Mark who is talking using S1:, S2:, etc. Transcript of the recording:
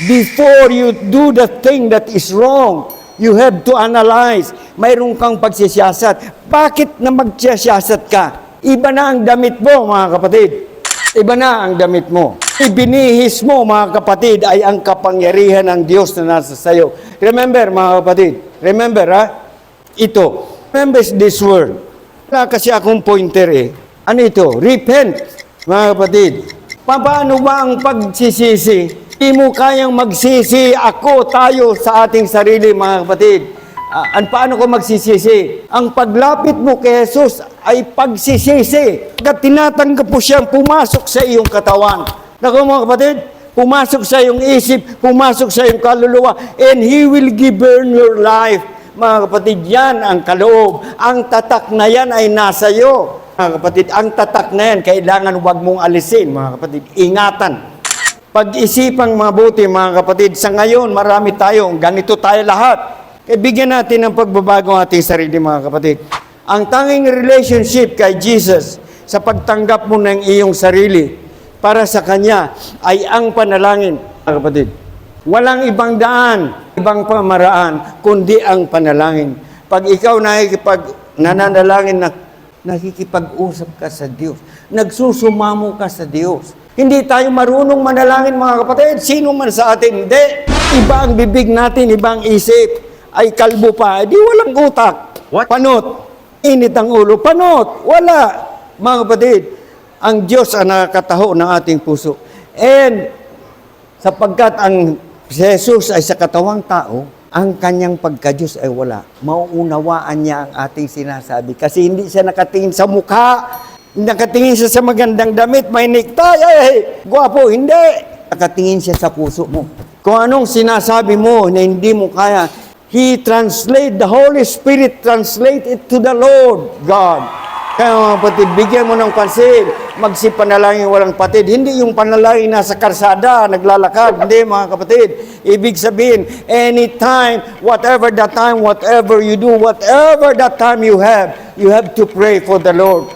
S1: Before you do the thing that is wrong, you have to analyze. Mayroon kang pagsisiyasat. Bakit na magsisiyasat ka? Iba na ang damit mo, mga kapatid. Iba na ang damit mo. Ibinihis mo, mga kapatid, ay ang kapangyarihan ng Diyos na nasa sayo. Remember, mga kapatid. Remember, ha? Ito. Remember this word. Wala kasi akong pointer eh. Ano ito? Repent, mga kapatid. Paano ba ang pagsisisi? Hindi mo kayang magsisi, ako, tayo, sa ating sarili, mga kapatid. Paano ko magsisisi? Ang paglapit mo kay Jesus ay pagsisisi. At tinatanggap mo siyang pumasok sa iyong katawan. Naku mga kapatid, pumasok sa iyong isip, pumasok sa iyong kaluluwa, and He will govern your life. Mga kapatid, yan ang kaloob. Ang tatak na yan ay nasa iyo. Mga kapatid, ang tatak na yan, kailangan huwag mong alisin, mga kapatid. Ingatan. Pag-isipang mabuti, mga kapatid. Sa ngayon, marami tayo. Ganito tayo lahat. Bigyan natin ng pagbabago ang ating sarili, mga kapatid. Ang tanging relationship kay Jesus sa pagtanggap mo ng iyong sarili para sa Kanya ay ang panalangin, mga kapatid. Walang ibang daan, ibang pamaraan, kundi ang panalangin. Pag ikaw nananalangin, nakikipag-usap ka sa Diyos. Nagsusumamo ka sa Diyos. Hindi tayo marunong manalangin, mga kapatid. Sino man sa atin, hindi. Iba ang bibig natin, iba ang isip. Ay kalbo pa, di walang utak.
S2: What?
S1: Panot. Init ang ulo. Panot. Wala. Mga kapatid, ang Diyos ang nakakataho ng ating puso. And sapagkat ang si Jesus ay sa katawang tao, ang kanyang pagka-Diyos ay wala. Mauunawaan niya ang ating sinasabi. Kasi hindi siya nakatingin sa mukha. Nakatingin siya sa magandang damit, may necktie, gwapo. Hindi. Nakatingin siya sa puso mo. Kung anong sinasabi mo na hindi mo kaya, He translate, the Holy Spirit translate it to the Lord God. Kaya mga kapatid, bigyan mo ng pansin, magsipanalangin walang patid. Hindi yung panalangin nasa karsada, naglalakad. Hindi mga kapatid. Ibig sabihin, anytime, whatever the time, whatever you do, whatever the time you have to pray for the Lord.